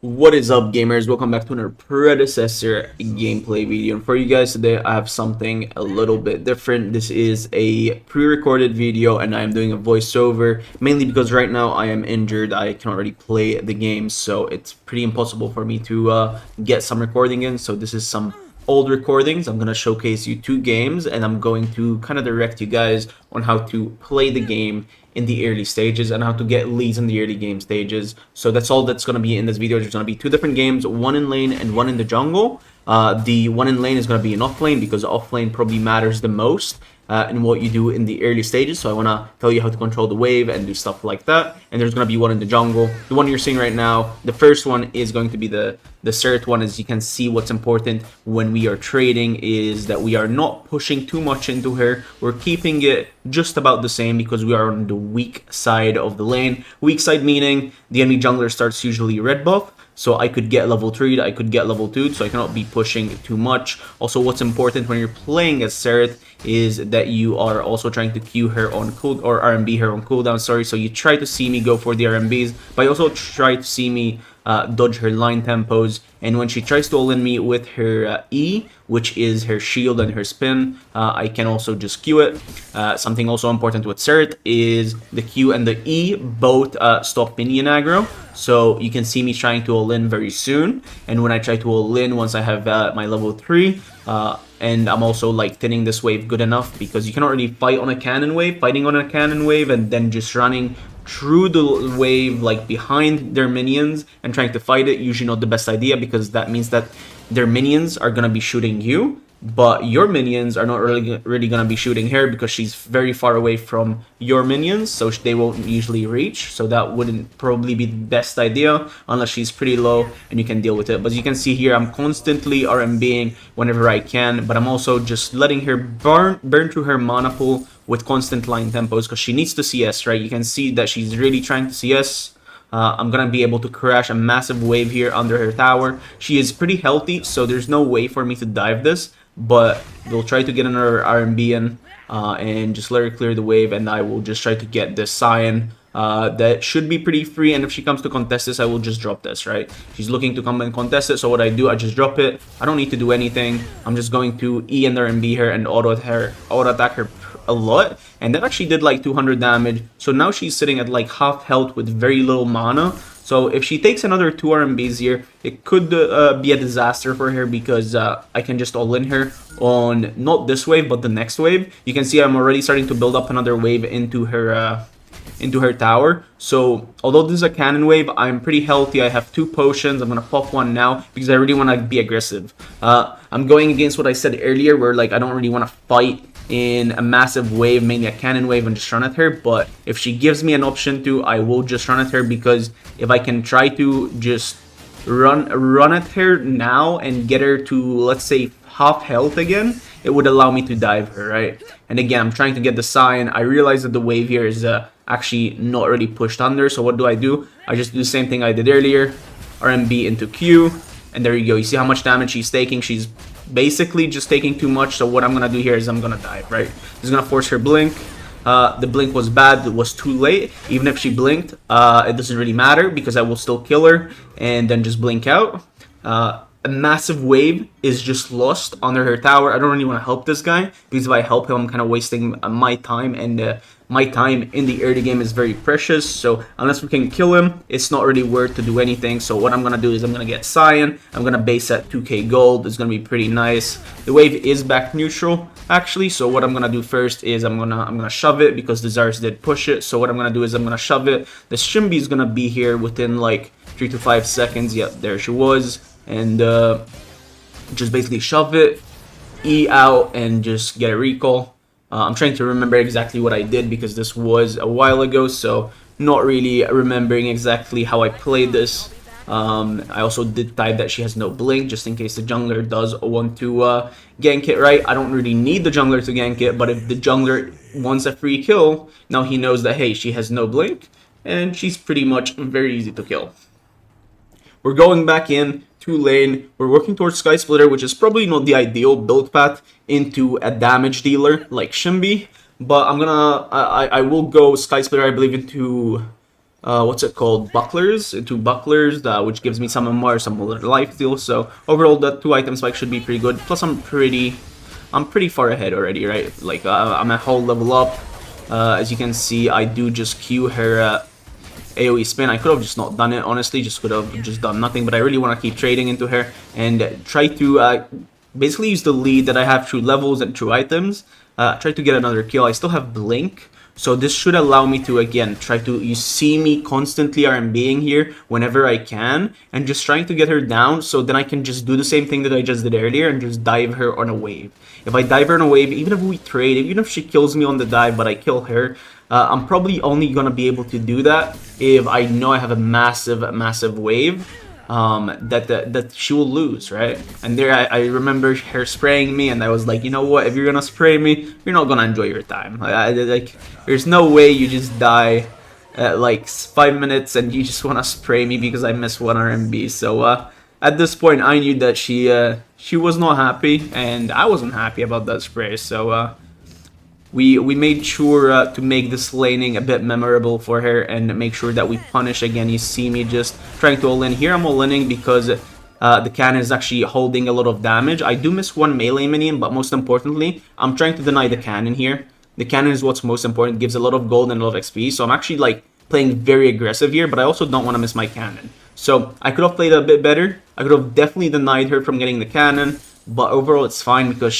What is up, gamers? Welcome back to another Predecessor gameplay video. And for you guys today, I have something a little bit different. This is a pre-recorded video and I am doing a voiceover, mainly because right now I am injured. I can already play the game, so it's pretty impossible for me to get some recording in. So this is some old recordings. I'm going to showcase you two games and I'm going to kind of direct you guys on how to play the game in the early stages and how to get leads in the early game stages. So that's all that's going to be in this video. There's going to be two different games, one in lane and one in the jungle. The one in lane is going to be an offlane because offlane probably matters the most in what you do in the early stages. So I want to tell you how to control the wave and do stuff like that. And there's going to be one in the jungle. The one you're seeing right now, the first one is going to be the Serath one. As you can see, what's important when we are trading is that we are not pushing too much into her. We're keeping it just about the same because we are on the weak side of the lane. Weak side meaning the enemy jungler starts usually red buff. So I could get level 3, I could get level 2, so I cannot be pushing too much. Also, what's important when you're playing as Serath is that you are also trying to Q her on cool or RMB her on cooldown. Sorry, so you try to see me go for the RMBs, but you also try to see me dodge her line tempos. And when she tries to all-in me with her E, which is her shield and her spin, I can also just Q it. Something also important with Serath is the Q and the E both stop minion aggro. So you can see me trying to all-in very soon. And when I try to all-in, once I have my level 3, and I'm also like thinning this wave good enough because you cannot really fight on a cannon wave, fighting on a cannon wave and then just running through the wave like behind their minions and trying to fight it, usually not the best idea because that means that their minions are gonna be shooting you, but your minions are not really gonna be shooting her because she's very far away from your minions, so they won't usually reach. So that wouldn't probably be the best idea unless she's pretty low and you can deal with it. But as you can see here, I'm constantly RMBing whenever I can, but I'm also just letting her burn through her mana pool with constant line tempos because she needs to CS, right? You can see that she's really trying to CS. I'm gonna be able to crash a massive wave here under her tower. She is pretty healthy, so there's no way for me to dive this, but we'll try to get another RMB in and just let her clear the wave, and I will just try to get this Cyan. That should be pretty free, and if she comes to contest this, I will just drop this, right? She's looking to come and contest it, so what I do, I just drop it. I don't need to do anything. I'm just going to E and RMB her and auto attack her a lot, and that actually did like 200 damage. So now she's sitting at like half health with very little mana. So if she takes another 2 RMBs here, it could be a disaster for her because I can just all-in her on not this wave but the next wave. You can see I'm already starting to build up another wave into her tower. So although this is a cannon wave, I'm pretty healthy. I have 2 potions. I'm gonna pop one now because I really want to be aggressive. I'm going against what I said earlier, where like I don't really want to fight in a massive wave, mainly a cannon wave, and just run at her. But if she gives me an option to, I will just run at her, because if I can try to just run at her now and get her to, let's say, half health again, it would allow me to dive her, right? And again, I'm trying to get the Cyan. I realize that the wave here is actually not really pushed under, so what do? I just do the same thing I did earlier, RMB into Q, and there you go. You see how much damage she's taking? She's basically just taking too much, so what I'm gonna do here is I'm gonna dive, right? This is gonna force her blink. The blink was bad, it was too late. Even if she blinked, it doesn't really matter because I will still kill her and then just blink out. A massive wave is just lost under her tower. I don't really want to help this guy because if I help him, I'm kind of wasting my time, and my time in the early game is very precious. So unless we can kill him, it's not really worth to do anything. So what I'm gonna do is I'm gonna get Cyan. I'm gonna base at 2k gold. It's gonna be pretty nice. The wave is back neutral actually. So what I'm gonna do first is I'm gonna shove it because the Zars did push it. So what I'm gonna do is I'm gonna shove it. The Shimbi is gonna be here within like 3 to 5 seconds. Yep, there she was. And just basically shove it, E out, and just get a recall. I'm trying to remember exactly what I did because this was a while ago, so not really remembering exactly how I played this. I also did type that she has no blink just in case the jungler does want to gank it, right? I don't really need the jungler to gank it, but if the jungler wants a free kill, now he knows that, hey, she has no blink and she's pretty much very easy to kill. We're going back in to lane. We're working towards Sky Splitter, which is probably not the ideal build path into a damage dealer like Shimbi. But I will go Sky Splitter, I believe, into what's it called, bucklers, two bucklers, which gives me some MR, some life steal. So overall, the 2 item spike should be pretty good. Plus, I'm pretty far ahead already, right? Like I'm a whole level up. As you can see, I do just Q her AoE spin. I could have just not done it, honestly, just could have just done nothing, but I really want to keep trading into her and try to basically use the lead that I have through levels and through items. Try to get another kill. I still have Blink, so this should allow me to, again, try to, you see me constantly RMBing here whenever I can, and just trying to get her down, so then I can just do the same thing that I just did earlier and just dive her on a wave. If I dive her on a wave, even if we trade, even if she kills me on the dive, but I kill her, I'm probably only going to be able to do that if I know I have a massive wave that she will lose, right? And there I remember her spraying me, and I was like, you know what, if you're gonna spray me, you're not gonna enjoy your time. Like there's no way you just die at like 5 minutes and you just want to spray me because I missed 1 RMB. So at this point I knew that she was not happy, and I wasn't happy about that spray. So we made sure to make this laning a bit memorable for her and make sure that we punish. Again, you see me just trying to all-in. Here I'm all-inning because the cannon is actually holding a lot of damage. I do miss 1 melee minion, but most importantly, I'm trying to deny the cannon here. The cannon is what's most important. It gives a lot of gold and a lot of XP, so I'm actually like playing very aggressive here, but I also don't want to miss my cannon. So I could have played a bit better. I could have definitely denied her from getting the cannon, but overall it's fine because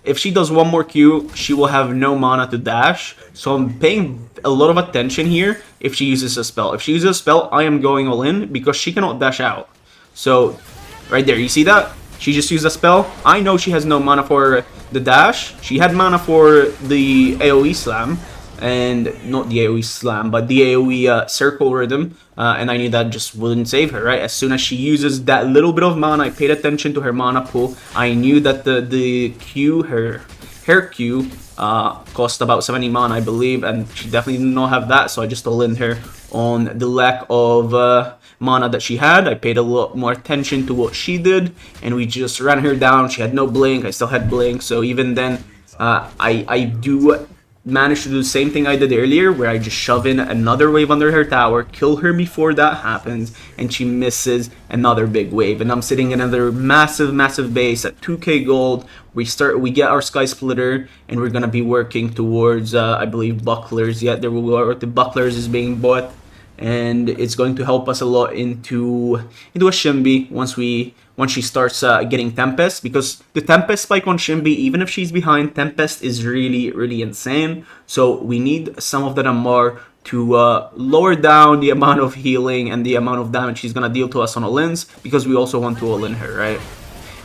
if she does 1 more Q, she will have no mana to dash. So I'm paying a lot of attention here if she uses a spell. If she uses a spell, I am going all in because she cannot dash out. So right there, you see that? She just used a spell. I know she has no mana for the dash. She had mana for the AoE slam. And not the AoE slam, but the AoE circle rhythm, and I knew that just wouldn't save her, right? As soon as she uses that little bit of mana, I paid attention to her mana pool. I knew that the Q, her Q, cost about 70 mana, I believe, and she definitely did not have that, so I just all-in her on the lack of mana that she had. I paid a lot more attention to what she did, and we just ran her down. She had no blink, I still had blink, so even then, I do managed to do the same thing I did earlier, where I just shove in another wave under her tower, kill her before that happens, and she misses another big wave. And I'm sitting in another massive base at 2k gold. We get our Sky Splitter, and we're gonna be working towards, I believe, bucklers. Yeah, there will be the bucklers is being bought, and it's going to help us a lot into a Shimby once she starts getting Tempest, because the Tempest spike on Shimby, even if she's behind, Tempest is really insane. So we need some of that MR to lower down the amount of healing and the amount of damage she's gonna deal to us on all-ins, because we also want to all-in her, right?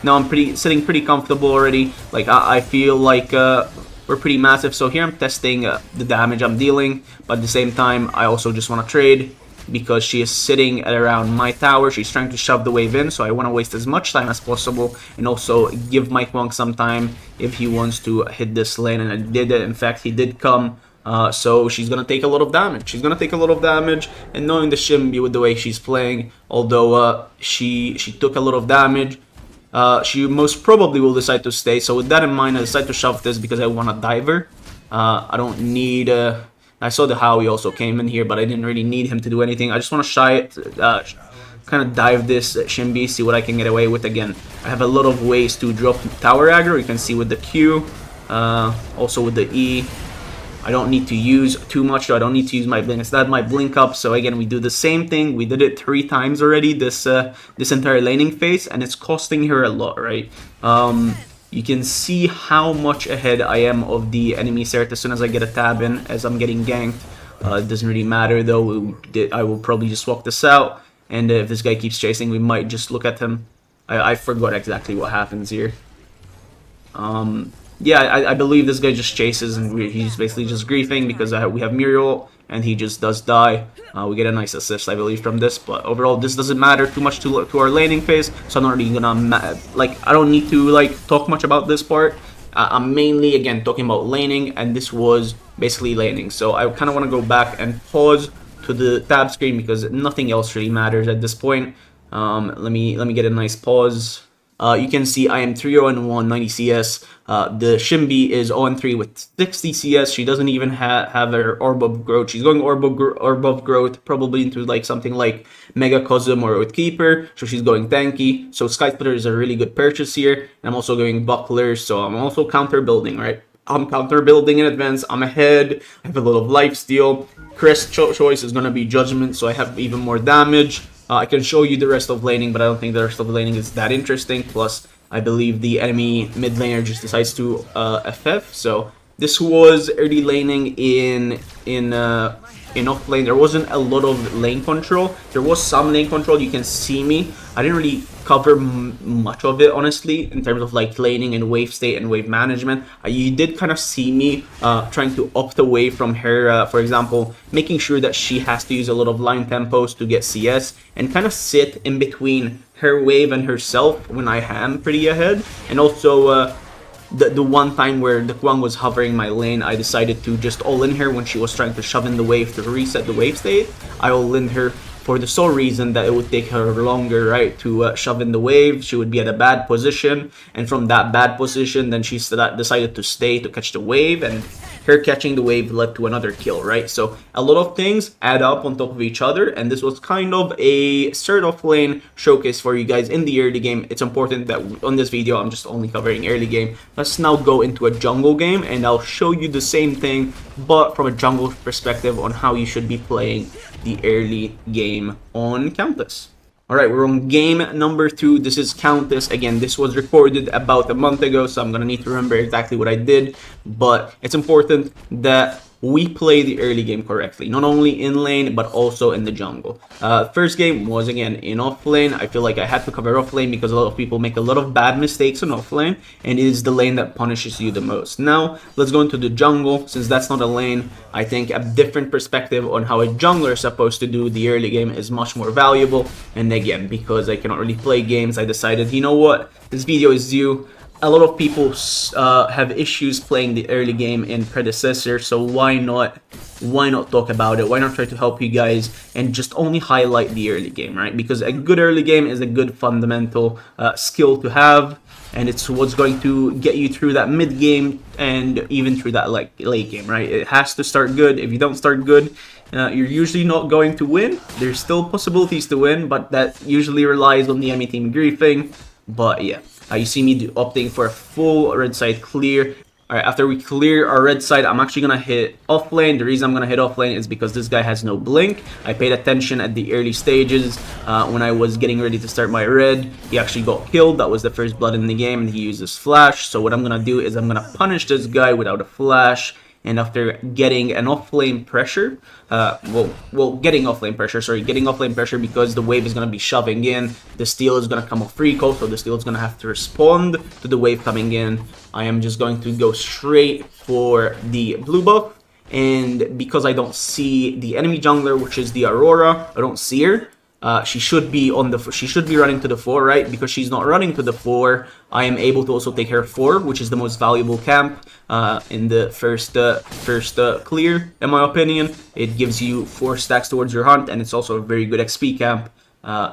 Now I'm sitting pretty comfortable already. Like I feel like we're pretty massive. So here I'm testing the damage I'm dealing, but at the same time I also just want to trade, because she is sitting at around my tower. She's trying to shove the wave in, so I want to waste as much time as possible and also give Mike Wong some time if he wants to hit this lane, and I did it. In fact, he did come. So she's gonna take a lot of damage. She's gonna take a lot of damage, and knowing the Shimby with the way she's playing, although she took a lot of damage, she most probably will decide to stay. So with that in mind, I decided to shove this because I want to dive her. I don't need... I saw the Howie also came in here, but I didn't really need him to do anything. I just want to shy it, kind of dive this Shimby, see what I can get away with. Again, I have a lot of ways to drop tower aggro. You can see with the Q, also with the E. I don't need to use too much, though. I don't need to use my blink. Instead, my blink up. So again, we do the same thing. We did it 3 times already this entire laning phase, and it's costing her a lot, right? You can see how much ahead I am of the enemy Serath as soon as I get a tab in, as I'm getting ganked. It doesn't really matter though. I will probably just walk this out, and if this guy keeps chasing, we might just look at him. I forgot exactly what happens here. Yeah, I believe this guy just chases, and he's basically just griefing because we have Muriel, and he just does die. We get a nice assist, I believe, from this, but overall, this doesn't matter too much to our laning phase, so I'm not really gonna, I don't need to, talk much about this part. I'm mainly, again, talking about laning, and this was basically laning, so I kind of want to go back and pause to the tab screen because nothing else really matters at this point. Let me get a nice pause. You can see I am 3-0-1, 90 CS. The Shimbi is 0-3 with 60 CS. She doesn't even have her Orb of Growth. She's going Orb of Growth probably into like something like Mega Cosm or with Keeper. So she's going tanky. So Sky Splitter is a really good purchase here. And I'm also going Buckler. So I'm also counter building, right? I'm counter building in advance. I'm ahead. I have a lot of lifesteal. Crest choice is going to be Judgment, so I have even more damage. I can show you the rest of laning, but I don't think the rest of the laning is that interesting. Plus, I believe the enemy mid laner just decides to FF. So this was early laning in Offlane. There wasn't a lot of lane control. There was some lane control. You can see me. I didn't really cover much of it, honestly, in terms of like laning and wave state and wave management. You did kind of see me trying to opt away from her, for example, making sure that she has to use a lot of line tempos to get CS and kind of sit in between her wave and herself when I am pretty ahead. And also the one time where the Kwang was hovering my lane, I decided to just all-in her when she was trying to shove in the wave to reset the wave state. I all-in her for the sole reason that it would take her longer, right, to shove in the wave. She would be at a bad position, and from that bad position, then she decided to stay to catch the wave, and her catching the wave led to another kill, right? So a lot of things add up on top of each other, and this was kind of a Serath lane showcase for you guys in the early game. It's important that on this video, I'm just only covering early game. Let's now go into a jungle game, and I'll show you the same thing, but from a jungle perspective on how you should be playing the early game on Countess. Alright, we're on game number 2. This is Countess. Again, this was recorded about a month ago, so I'm gonna need to remember exactly what I did. But it's important that we play the early game correctly, not only in lane, but also in the jungle. First game was, again, in offlane. I feel like I had to cover offlane because a lot of people make a lot of bad mistakes on offlane, and it is the lane that punishes you the most. Now, let's go into the jungle. Since that's not a lane, I think a different perspective on how a jungler is supposed to do the early game is much more valuable. And again, because I cannot really play games, I decided, you know what, this video is due. A lot of people have issues playing the early game in Predecessor, so why not talk about it? Why not try to help you guys and just only highlight the early game, right? Because a good early game is a good fundamental skill to have, and it's what's going to get you through that mid game and even through that like late game, right? It has to start good. If you don't start good, you're usually not going to win. There's still possibilities to win, but that usually relies on the enemy team griefing. But yeah. You see me opting for a full red side clear. Alright, after we clear our red side, I'm actually going to hit offlane. The reason I'm going to hit offlane is because this guy has no blink. I paid attention at the early stages when I was getting ready to start my red. He actually got killed. That was the first blood in the game, and he uses flash. So what I'm going to do is I'm going to punish this guy without a flash. And after getting an offlane pressure, getting offlane pressure because the wave is going to be shoving in, the steal is going to come off recall, so the steal is going to have to respond to the wave coming in. I am just going to go straight for the blue buff, and because I don't see the enemy jungler, which is the Aurora, I don't see her. She should be running to the 4, right? Because she's not running to the 4, I am able to also take her 4, which is the most valuable camp in the first clear, in my opinion. It gives you 4 stacks towards your hunt, and it's also a very good XP camp.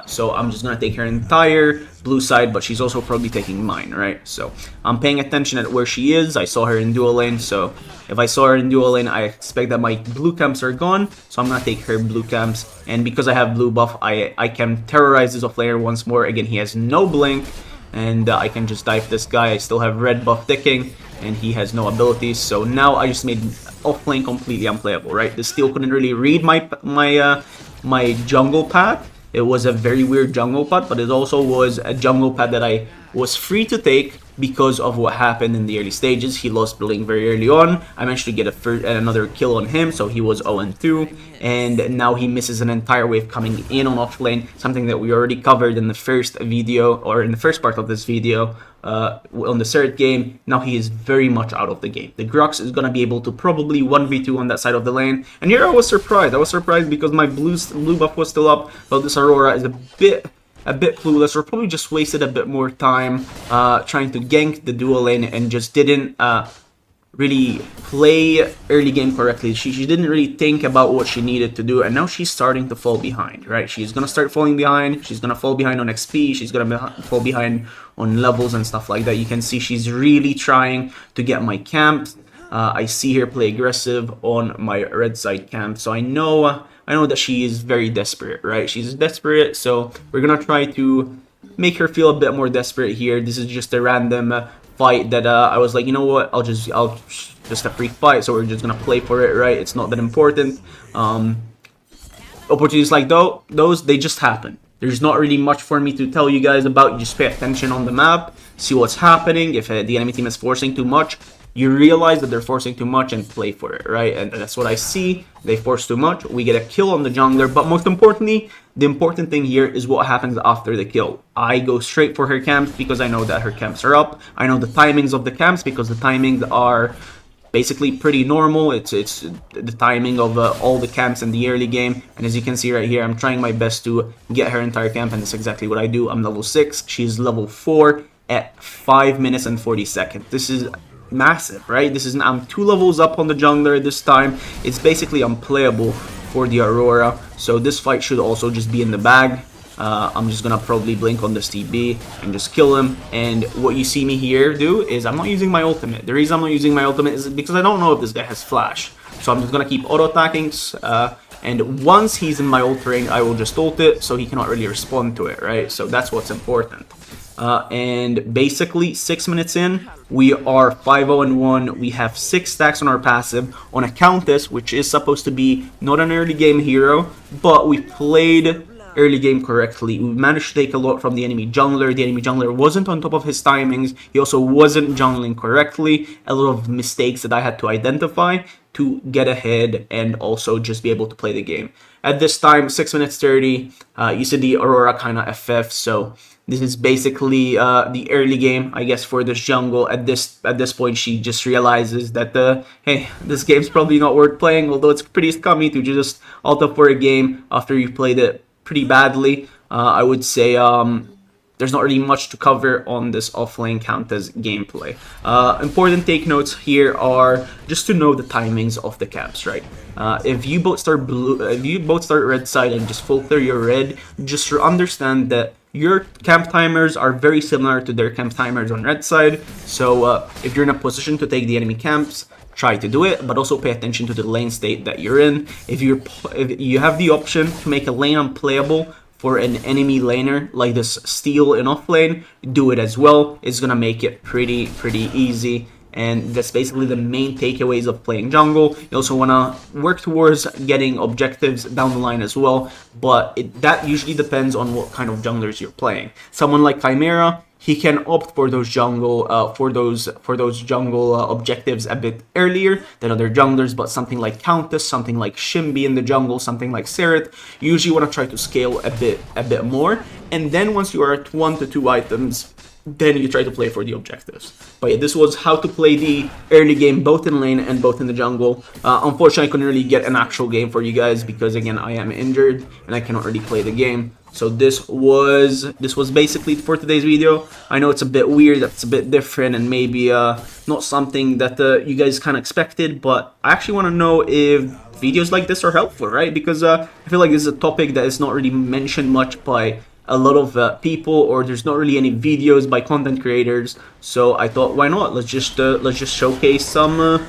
So I'm just gonna take her entire blue side, but she's also probably taking mine, right? So I'm paying attention at where she is. I saw her in dual lane, so if I saw her in dual lane, I expect that my blue camps are gone, so I'm gonna take her blue camps. And because I have blue buff, I can terrorize this offlaner once more. Again, he has no blink, and I can just dive this guy. I still have red buff ticking, and he has no abilities, so now I just made offlane completely unplayable, right? The steal couldn't really read my jungle path. It was a very weird jungle path, but it also was a jungle path that I was free to take because of what happened in the early stages. He lost blink very early on. I managed to get another kill on him, so he was 0-2, and now he misses an entire wave coming in on offlane, something that we already covered in the first video, or in the first part of this video, on the Serath game. Now he is very much out of the game. The Grux is going to be able to probably 1v2 on that side of the lane, and here I was surprised. I was surprised because my blue buff was still up, but this Aurora is a bit clueless, or probably just wasted a bit more time trying to gank the dual lane and just didn't really play early game correctly. She didn't really think about what she needed to do, and now she's starting to fall behind, right? She's gonna start falling behind. She's gonna fall behind on XP. She's gonna fall behind on levels and stuff like that. You can see she's really trying to get my camps. I see her play aggressive on my red side camp, so I know that she is very desperate, right? She's desperate, so we're gonna try to make her feel a bit more desperate here. This is just a random fight that I was like, you know what, I'll just a free fight, so we're just gonna play for it, right? It's not that important. Opportunities like those, they just happen. There's not really much for me to tell you guys about. You just pay attention on the map, see what's happening. If the enemy team is forcing too much, you realize that they're forcing too much and play for it, right? And that's what I see. They force too much. We get a kill on the jungler, but most importantly, the important thing here is what happens after the kill. I go straight for her camps because I know that her camps are up. I know the timings of the camps because the timings are basically pretty normal. It's the timing of all the camps in the early game, and as you can see right here, I'm trying my best to get her entire camp, and that's exactly what I do. I'm level 6. She's level 4 at 5 minutes and 40 seconds. This is massive, right? I'm 2 levels up on the jungler this time. It's basically unplayable for the Aurora, so this fight should also just be in the bag. I'm just gonna probably blink on this TB and just kill him. And what you see me here do is I'm not using my ultimate. The reason I'm not using my ultimate is because I don't know if this guy has flash, so I'm just gonna keep auto attacking, and once he's in my ult ring, I will just ult it so he cannot really respond to it, right? So that's what's important. And basically 6 minutes in, we are 5-0-1. We have 6 stacks on our passive on a Countess, which is supposed to be not an early game hero, but we played early game correctly. We managed to take a lot from the enemy jungler. The enemy jungler wasn't on top of his timings. He also wasn't jungling correctly. A lot of mistakes that I had to identify to get ahead and also just be able to play the game. At this time, 6 minutes 30, you see the Aurora kind of FF, so this is basically the early game, I guess, for this jungle. At this point, she just realizes that hey, this game's probably not worth playing, although it's pretty scummy to just ult up for a game after you played it pretty badly. I would say there's not really much to cover on this offlane Countess gameplay. Important take notes here are just to know the timings of the camps, right? If you both start red side and just full clear your red, just understand that your camp timers are very similar to their camp timers on red side. So if you're in a position to take the enemy camps, try to do it, but also pay attention to the lane state that you're in. If you have the option to make a lane unplayable for an enemy laner like this steal in offlane, do it as well. It's gonna make it pretty easy. And that's basically the main takeaways of playing jungle. You also want to work towards getting objectives down the line as well, but that usually depends on what kind of junglers you're playing. Someone like Chimera, he can opt for those jungle objectives a bit earlier than other junglers, but something like Countess, something like Shimby in the jungle, something like Serath, you usually want to try to scale a bit more. And then once you are at 1 to 2 items, then you try to play for the objectives. But yeah, this was how to play the early game both in lane and both in the jungle. Unfortunately, I couldn't really get an actual game for you guys because again, I am injured and I cannot really play the game. So this was basically for today's video. I know it's a bit weird, it's a bit different, and maybe not something that you guys kind of expected, but I actually want to know if videos like this are helpful, right? Because I feel like this is a topic that is not really mentioned much by a lot of people, or there's not really any videos by content creators. So I thought, why not? Let's just showcase some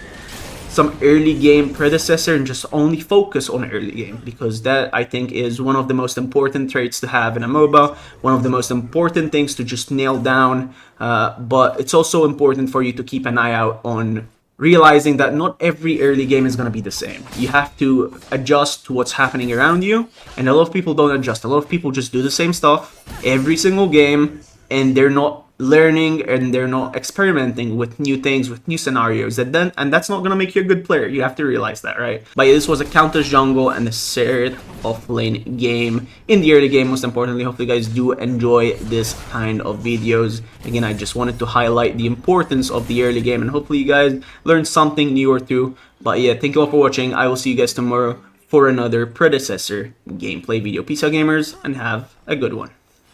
early game predecessor and just only focus on early game, because that I think is one of the most important traits to have in a MOBA, one of the most important things to just nail down. But it's also important for you to keep an eye out on realizing that not every early game is going to be the same. You have to adjust to what's happening around you, and a lot of people don't adjust. A lot of people just do the same stuff every single game, and they're not learning and they're not experimenting with new things, with new scenarios, and that's not going to make you a good player. You have to realize that, right? But yeah, this was a Countess Jungle and a Serath offlane game in the early game. Most importantly, hopefully you guys do enjoy this kind of videos. Again, I just wanted to highlight the importance of the early game, and hopefully you guys learned something new or two. But yeah, thank you all for watching. I will see you guys tomorrow for another Predecessor gameplay video. Peace out, gamers, and have a good one.